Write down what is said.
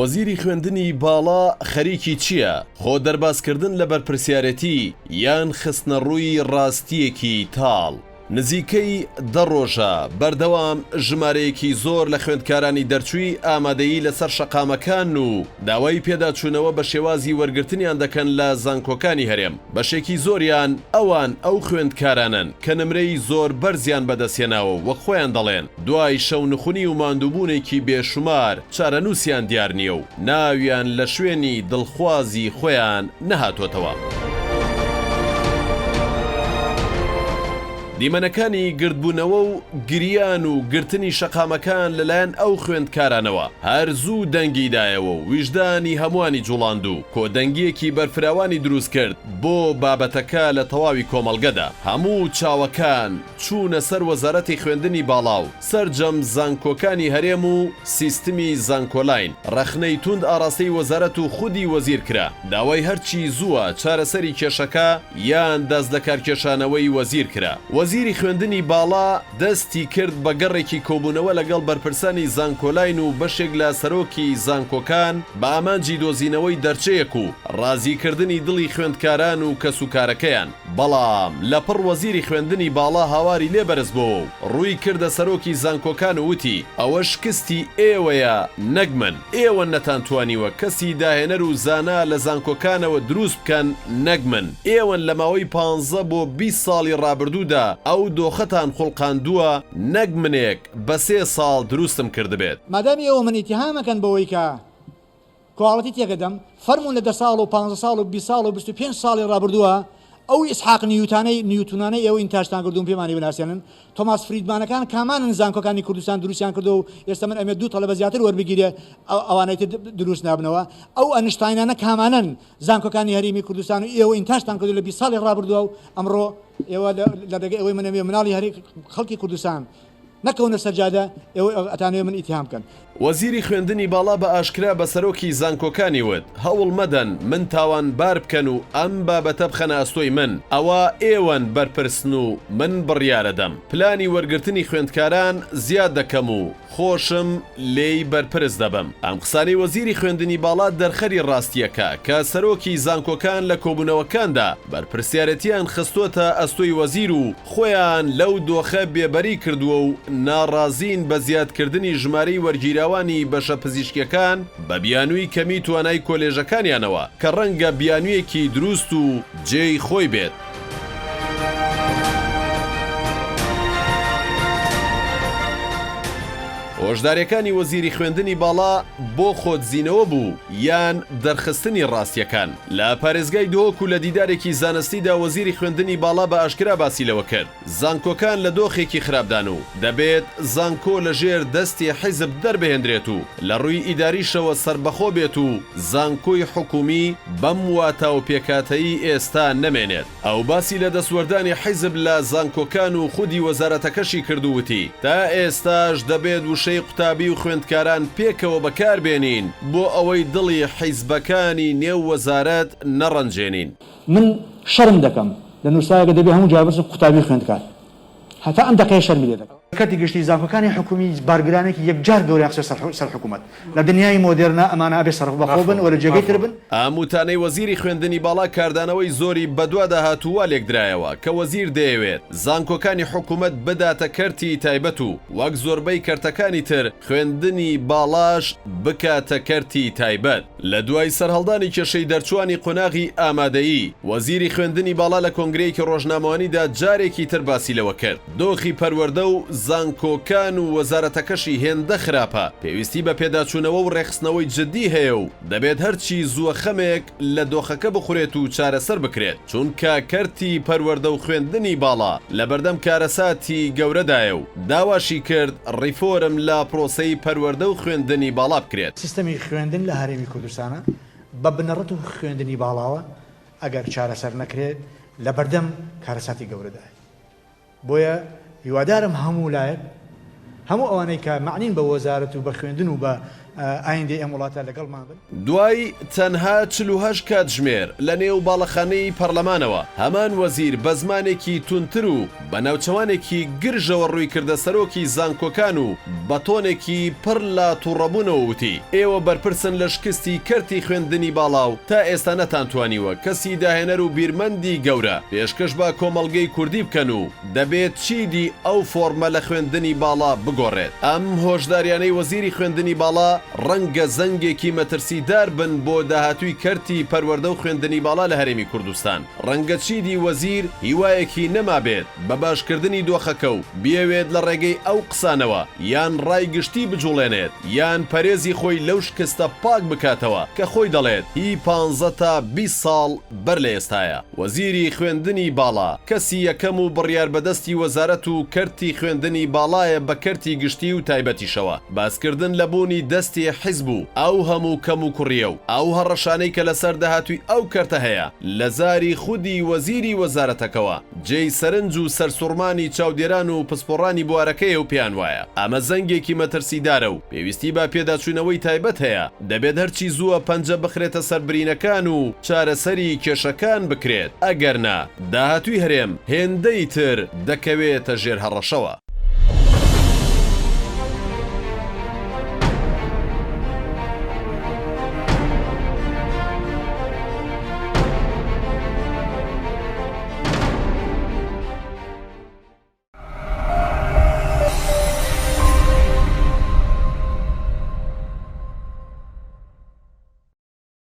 وەزیری خوێندنی باڵا خەریکی چییە؟ خۆ دەرباسکردن لە بەرپرسیارەتی یان خستنە ڕووی ڕاستیەکی تاڵ. نزیکەی 10 ڕۆژە بەردەوام ژمارەیەکی زۆر لە خوێندکارانی دەرچووی ئامادەیی لەسەر شەقامەکان و داوای پێداچوونەوە بە شێوازی وەرگرتنیان دەکەن لە زانکۆکانی هەرێم. بەشێکی زۆریان ئەوان ئەو خوێندکارانن کە نمرەی زۆر بەرزیان بەدەستێناوە وەک خۆیان دەڵێن دوای شەو نخونی و ماندووبوونێکی بێشومار چارەنووسیان دیار نییە و ناویان لە شوێنی دڵخوازی خۆیان نەهاتۆتەوە. دیمەنەکانی گردبوونەوە و گریان و گرتنی شەقامەکان لەلایەن ئەو خوێندکارانەوە هەرزوو دەنگیدایەوە و ویژدانی هەمووانی جوڵاند و کۆدەنگیەکی بەرفراوانی دروست کرد بۆ بابەتەکە لە تەواوی کۆمەڵگەدا. هەموو چاوەکان چوونە سەر وەزارەتی خوێندنی باڵا و سەرجەم زانکۆکانی هەرێم و سیستمی زانکۆلاین ڕەخنەی توند ئاراستەی وەزارەت و خودی وەزیر کرا. داوای هەرچی زووە چارەسەری کێشەکە یان دەست لە کارکێشانەوەی وەزیر کرا. وەزیری خوێندنی باڵا دەستی کرد بە گەڕێکی کۆبوونەوە لەگەڵ بەرپرسانی زانکۆلاین و بەشێک لە سەرۆکی زانکۆکان بە ئامانجی دۆزینەوەی دەرچەیەک و ڕازیکردنی دڵی خوێندکاران و کەسوکارەکەیان. بەڵام لەپڕ وەزیری خوێندنی باڵا هاواری لێبەرز بوو ڕووی کردە سەرۆکی زانکۆکان و وتی ئەوە شکستی ئێوەیە نەک من. ئێوە نەتانتوانیوە کەسی داهێنەر و زانا لە زانکۆکانەوە دروست بکەن نەک من. ئێوەن لە ماوەی 15 بۆ 20 ساڵی ڕابردوودا ئەو دۆخەتان خوڵقاندووە نەک منێک بە 3 ساڵ دروستم کردبێت. مادامی ئێوە من ئیتیهامەکەن بەوەی کە کواڵەتی تێگەدەم فەرمونون لە 10 ساڵ و 15 ساڵ و 20 ساڵ و 25 ساڵی ڕابردووە ئەو ئیسحاق نیوتونانەی ئێوە ئینتاژتان کردوون پێمانی بناسیێنن. تۆماس فریدمانەکان کامانن زانکۆکانی کوردستان دروستیان کردو و ئێستا من ئەمێ 2 تەڵەبە زیاتر وەربگیرێ ئەوانەی دروست نابنەوە. ئەو ئەنشتاینانە کامانن زانکۆکانی هەرێمی کوردستان و ئێوە ئینتاژتان کردو لە 20 ساڵی ڕابردووە و ئەمڕۆ ئێوە لە ڕێگەی ئەوەی منەوێ مناڵی هەری خەڵکی کوردستان نەکەونە سەرجادە ئێوە ئەتانوێ من ئیتیهام بکەن. وەزیری خوێندنی باڵا بە ئاشکرا بە سەرۆکی زانکۆکانی وت هەوڵ مەدەن من تاوان بار بکەن و ئەم بابەتە بخەنە ئەستۆی من. ئەوە ئێوەن بەرپرسن و من بڕیارە دەم. پلانی وەرگرتنی خوێندکاران زیاد دەکەم و خۆشم لێی بەرپرس دەبم. ئەم قسانەی وەزیری خوێندنی باڵا دەرخەری ڕاستیەکە کە سەرۆکی زانکۆکان لە کۆبوونەوەکاندا بەرپرسیارەتیان خستۆتە ئەستۆی وەزیر و خۆیان لەو دۆخە بێبەری کردووە و ناڕازین بە زیادکردنی ژمارەی وەرگیراوانی بەشە پزیشکیەکان بە بیانووی کەمی توانای کۆلێژەکانیانەوە کە ڕەنگە بیانوویەکی دروست و جێی خۆی بێت. هۆشداریەکانی وەزیری خوێندنی باڵا بۆ خۆتزیینەوە بوو یان دەرخستنی ڕاستیەکان. لە پارێزگای دۆک و لە دیدارێکی زانستیدا وەزیری خوێندنی باڵا بە ئاشکرا باسی لەوە کرد زانکۆکان لە دۆخێکی خراپدان و دەبێت زانکۆ لە ژێر دەستی حیزب دەربهێنرێت و لە ڕووی ئیداریشەوە سربەخۆ بێت و زانکۆی حکومی بەم واتە و پێکاتەیی ئێستا نەمێنێت. ئەو باسی لە دەسوەردانی حیزب لە زانکۆکان و خودی وەزارەتەکەشی کردووتی تا ئێستاش دەبێت وشەی قوتابی و خوێندکاران پێکەوە بەکاربێنین بۆ ئەوەی دڵی حیزبەکانی نێو وەزارەت نەڕەنجێنین. من شەرم دەکەم لە نووسایەکە دەبێ هەموو جا بچم قوتابی خوێندکار هەتا ئەم دەقەیە شەرمی لێ دەکەم. کاتی گشتی زانکۆکانی حکومی بارگرانێکی یەکجار گەورەی قسە سەر حکوومەت لە دنیای مۆدێرنا ئەمانە ئەبێ سەرف بەخۆ بن وەرە جێگەی تر بن. ئاموتانەی وەزیری خوێندنی باڵا کاردانەوەی زۆری بەدوا داهاتووە لێکدرایەوە کە وەزیر دەیەوێت زانکۆکانی حکوومەت بداتە کەرتی تایبەت و وەک زۆربەی کەرتەکانی تر خوێندنی باڵاش بکاتە کەرتی تایبەت. لە دوای سەرهەڵدانی کێشەی دەرچوانی قۆناغی ئامادەیی وەزیری خوێندنی باڵا لە کۆنگرەیەکی ڕۆژنامەوانیدا جارێکی تر باسی لەوە کرد. دۆخی پەروەردە و زانکۆکان و وەزارەتەکەشی هێندە خراپە پێویستی بە پێداچوونەوە و ڕێخستنەوەی جددی هەیە و دەبێت هەرچی زووە خەمێک لە دۆخەکە بخورێت و چارەسەر بکرێت چونکە کەرتی پەروەردە و خوێندنی باڵا لە بەردەم کارەساتی گەورەدایە و داواشی کرد ڕیفۆرم لە پرۆسەی پەروەردە و خوێندنی باڵا بکرێت. سیستەمی خوێندن لە هەرێمی کوردستانە بە بنەڕەت و خوێندنی باڵاوە ئەگەر چارەسەر نەکرێت لە بەردەم کارەساتی گەورەدایە. بۆیە هیوادارم هەموو لایەک هەموو ئەوانەی کە معنین بە وەزارەت و بە خوێندن و بە ئایندەی ئەم وڵاتە لەگەڵمان بن. دوای تەنها 48 کاتژمێر لە نێو باڵەخانەی پەرلەمانەوە هەمان وەزیر بە زمانێکی تونتر و بە ناوچەوانێکی گرژەوە ڕووی کردە سەرۆکی زانکۆکان و بەتۆنێکی پڕ لە تووڕەبوونەوە وتی ئێوە بەرپرسن لە شکستی کەرتی خوێندنی باڵاو تا ئێستا نەتانتوانیوە کەسی داهێنەر و بیرمەندی گەورە پێشکەش بە کۆمەڵگەی کوردی بکەن و دەبێت چیدی ئەو فۆرمە لە خوێندنی باڵا بگۆڕێت. ئەم هۆشداریانەی وەزیری خوێندنی باڵا ڕەنگە زەنگێکی مەترسیدار بن بۆ داهاتووی کەرتی پەروەردە و خوێندنی باڵا لە هەرێمی کوردستان. ڕەنگە چیدی وەزیر هیوایەکی نەمابێت بە باشکردنی دۆخەکە و بیاوێت لە ڕێگەی ئەو قسانەوە یان ڕای گشتی بجوڵێنێت یان پەرێزی خۆی لەو شکستە پاک بکاتەوە کە خۆی دەڵێت هی 15 تا 20 ساڵ بەر لە ئێستایە. وەزیری خوێندنی باڵا کەسی یەکەم و بڕیار بەدەستی وەزارەت و کەرتی خوێندنی باڵایە بە کەرتی گشتی و تایبەتیشەوە. باسکردن لە بوونی دەستی حیزب و ئەو هەموو کەم و کوڕیە و ئەو هەڕەشانەی کە لەسەر داهاتووی ئەو کەرتە هەیە لە زاری خودی وەزیری وەزارەتەکەەوە جێی سەرنج و سەرسوڕمانی چاودێران و پسپۆڕانی بوارەکەی و پیان وایە. ئەمە زەنگێکی مەترسیدارە و پێویستی بە پێداچوونەوەی تایبەت هەیە دەبێت هەرچی زووە پەنجە بخرێتە سەربرینەکان و چارەسەری کێشەکان بکرێت ئەگەر نا داهاتووی هەرێم هێندەی تر دەکەوێتە ژێر هەڕەشەوە.